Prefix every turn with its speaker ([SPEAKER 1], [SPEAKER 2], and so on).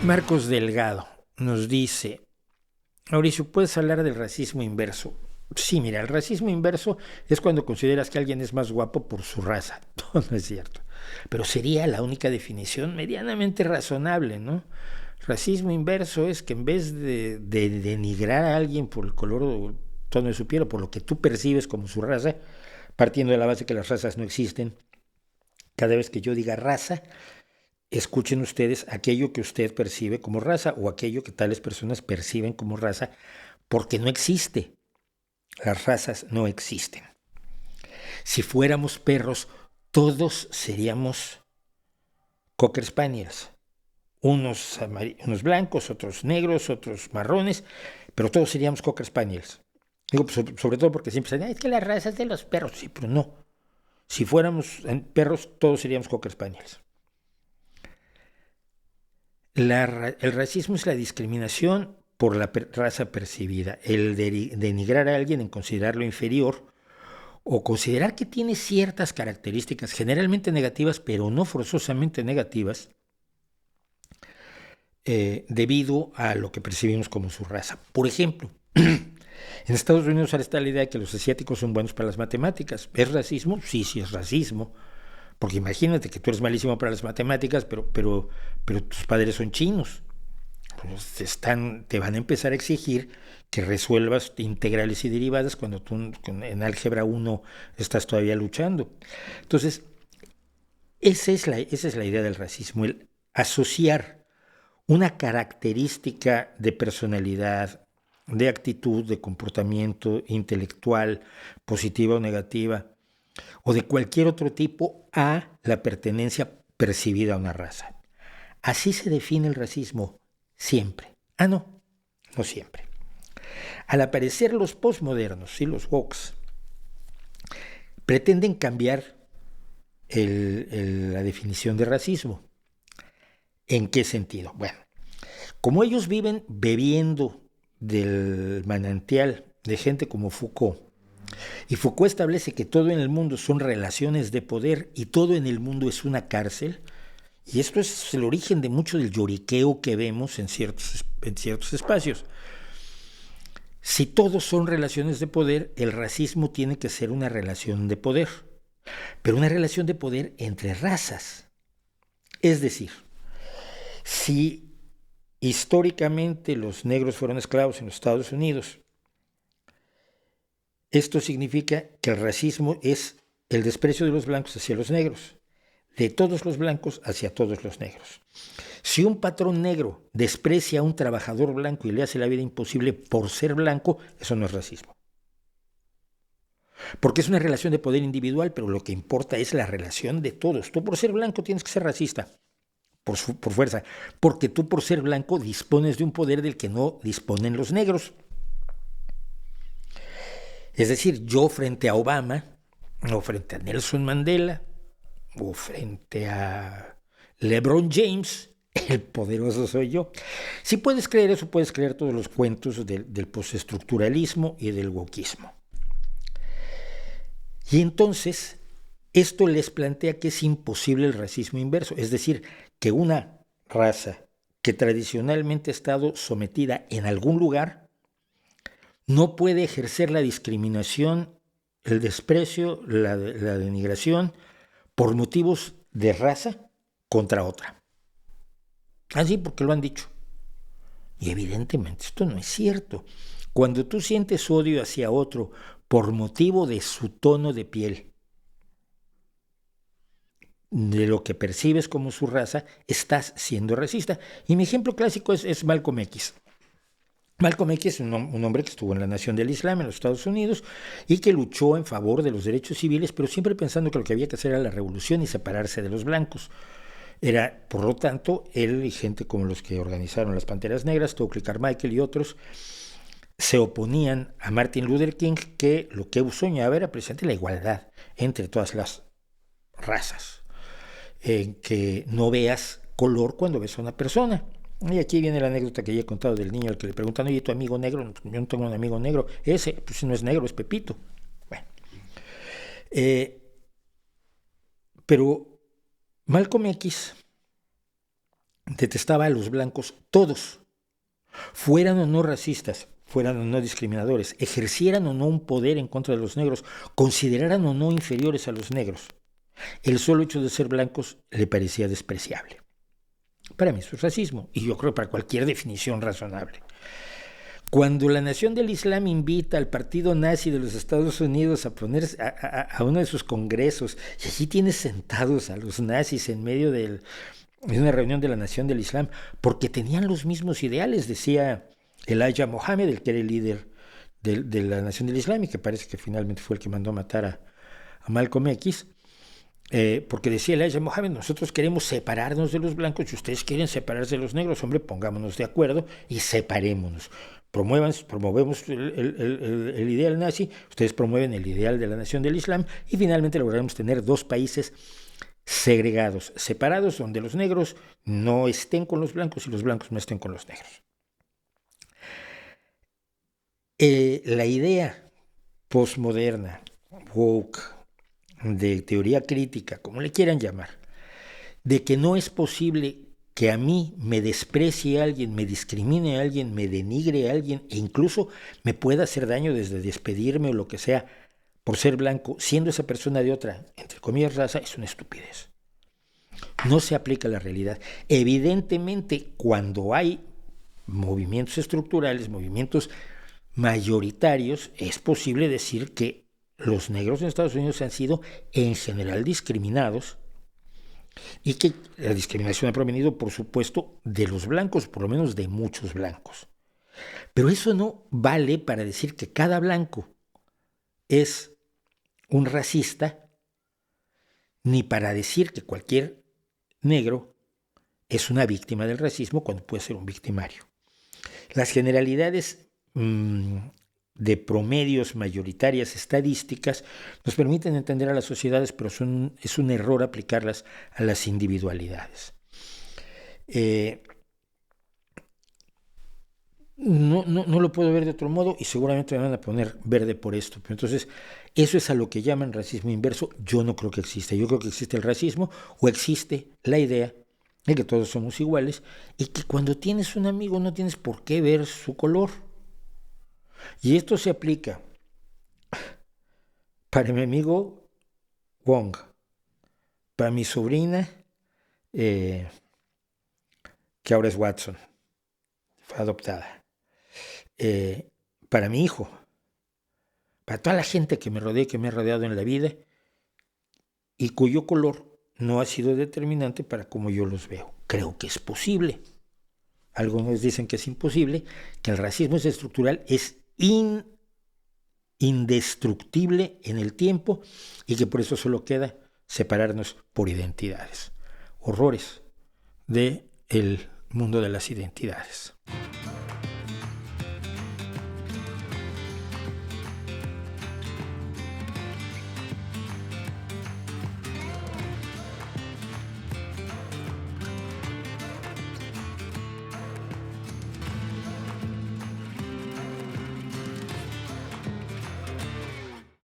[SPEAKER 1] Marcos Delgado nos dice: Mauricio, ¿puedes hablar del racismo inverso? Sí, mira, el racismo inverso es cuando consideras que alguien es más guapo por su raza. No, no es cierto. Pero sería la única definición medianamente razonable, ¿no? Racismo inverso es que en vez de denigrar a alguien por el color o tono de su piel o por lo que tú percibes como su raza, partiendo de la base que las razas no existen, cada vez que yo diga raza, escuchen ustedes aquello que usted percibe como raza o aquello que tales personas perciben como raza, porque no existe. Las razas no existen. Si fuéramos perros, todos seríamos Cocker Spaniels. Unos blancos, otros negros, otros marrones, pero todos seríamos Cocker Spaniels. Digo, pues, sobre todo porque siempre se dice, es que las razas de los perros, sí, pero no. Si fuéramos perros, todos seríamos Cocker Spaniels. El racismo es la discriminación por la raza percibida, el denigrar a alguien en considerarlo inferior o considerar que tiene ciertas características generalmente negativas, pero no forzosamente negativas, debido a lo que percibimos como su raza. Por ejemplo, en Estados Unidos ahora está la idea de que los asiáticos son buenos para las matemáticas. ¿Es racismo? Sí, sí es racismo. Porque imagínate que tú eres malísimo para las matemáticas, pero tus padres son chinos. Pues te van a empezar a exigir que resuelvas integrales y derivadas cuando tú en álgebra 1 estás todavía luchando. Entonces, esa es la idea del racismo, el asociar una característica de personalidad, de actitud, de comportamiento intelectual, positiva o negativa, o de cualquier otro tipo a la pertenencia percibida a una raza. Así se define el racismo siempre. No, no siempre. Al aparecer los postmodernos y los woks, pretenden cambiar la definición de racismo. ¿En qué sentido? Bueno, como ellos viven bebiendo del manantial de gente como Foucault, y Foucault establece que todo en el mundo son relaciones de poder y todo en el mundo es una cárcel, y esto es el origen de mucho del lloriqueo que vemos en ciertos espacios. Si todos son relaciones de poder, el racismo tiene que ser una relación de poder, pero una relación de poder entre razas. Es decir, si históricamente los negros fueron esclavos en los Estados Unidos, esto significa que el racismo es el desprecio de los blancos hacia los negros, de todos los blancos hacia todos los negros. Si un patrón negro desprecia a un trabajador blanco y le hace la vida imposible por ser blanco, eso no es racismo. Porque es una relación de poder individual, pero lo que importa es la relación de todos. Tú por ser blanco tienes que ser racista, por fuerza, porque tú por ser blanco dispones de un poder del que no disponen los negros. Es decir, yo frente a Obama, o frente a Nelson Mandela, o frente a LeBron James, el poderoso soy yo. Si puedes creer eso, puedes creer todos los cuentos del postestructuralismo y del wokismo. Y entonces, esto les plantea que es imposible el racismo inverso, es decir, que una raza que tradicionalmente ha estado sometida en algún lugar no puede ejercer la discriminación, el desprecio, la denigración por motivos de raza contra otra. Así porque lo han dicho. Y evidentemente esto no es cierto. Cuando tú sientes odio hacia otro por motivo de su tono de piel, de lo que percibes como su raza, estás siendo racista. Y mi ejemplo clásico es Malcolm X. Malcolm X es un hombre que estuvo en la Nación del Islam en los Estados Unidos y que luchó en favor de los derechos civiles, pero siempre pensando que lo que había que hacer era la revolución y separarse de los blancos. Era, por lo tanto, él y gente como los que organizaron las Panteras Negras, Stokely Carmichael y otros, se oponían a Martin Luther King, que lo que soñaba era precisamente la igualdad entre todas las razas, en que no veas color cuando ves a una persona. Y aquí viene la anécdota que ya he contado del niño al que le preguntan, oye, ¿tu amigo negro? Yo no tengo un amigo negro. Ese, pues no es negro, es Pepito. Bueno. Pero Malcolm X detestaba a los blancos todos, fueran o no racistas, fueran o no discriminadores, ejercieran o no un poder en contra de los negros, consideraran o no inferiores a los negros. El solo hecho de ser blancos le parecía despreciable. Para mí eso es racismo, y yo creo que para cualquier definición razonable. Cuando la Nación del Islam invita al partido nazi de los Estados Unidos a poner a uno de sus congresos, y allí tiene sentados a los nazis en medio de una reunión de la Nación del Islam, porque tenían los mismos ideales, decía Elijah Mohammed, el que era el líder de la Nación del Islam, y que parece que finalmente fue el que mandó a matar a Malcolm X, porque decía Elijah Mohammed, nosotros queremos separarnos de los blancos y ustedes quieren separarse de los negros, hombre, pongámonos de acuerdo y separémonos. Promovemos el ideal nazi, ustedes promueven el ideal de la Nación del Islam y finalmente lograremos tener dos países segregados, separados, donde los negros no estén con los blancos y los blancos no estén con los negros. La idea postmoderna, woke, de teoría crítica, como le quieran llamar, de que no es posible que a mí me desprecie a alguien, me discrimine a alguien, me denigre a alguien e incluso me pueda hacer daño desde despedirme o lo que sea por ser blanco, siendo esa persona de otra, entre comillas, raza, es una estupidez. No se aplica a la realidad. Evidentemente, cuando hay movimientos estructurales, movimientos mayoritarios, es posible decir que los negros en Estados Unidos han sido en general discriminados y que la discriminación ha provenido, por supuesto, de los blancos, por lo menos de muchos blancos. Pero eso no vale para decir que cada blanco es un racista, ni para decir que cualquier negro es una víctima del racismo cuando puede ser un victimario. Las generalidades de promedios mayoritarias estadísticas nos permiten entender a las sociedades, pero es un error aplicarlas a las individualidades. No lo puedo ver de otro modo y seguramente me van a poner verde por esto. Pero entonces, eso es a lo que llaman racismo inverso. Yo no creo que exista. Yo creo que existe el racismo o existe la idea de que todos somos iguales y que cuando tienes un amigo no tienes por qué ver su color. Y esto se aplica para mi amigo Wong, para mi sobrina, que ahora es Watson, fue adoptada, para mi hijo, para toda la gente que me rodea, que me ha rodeado en la vida y cuyo color no ha sido determinante para cómo yo los veo. Creo que es posible. Algunos dicen que es imposible, que el racismo es estructural, es indestructible en el tiempo y que por eso solo queda separarnos por identidades. Horrores del mundo de las identidades.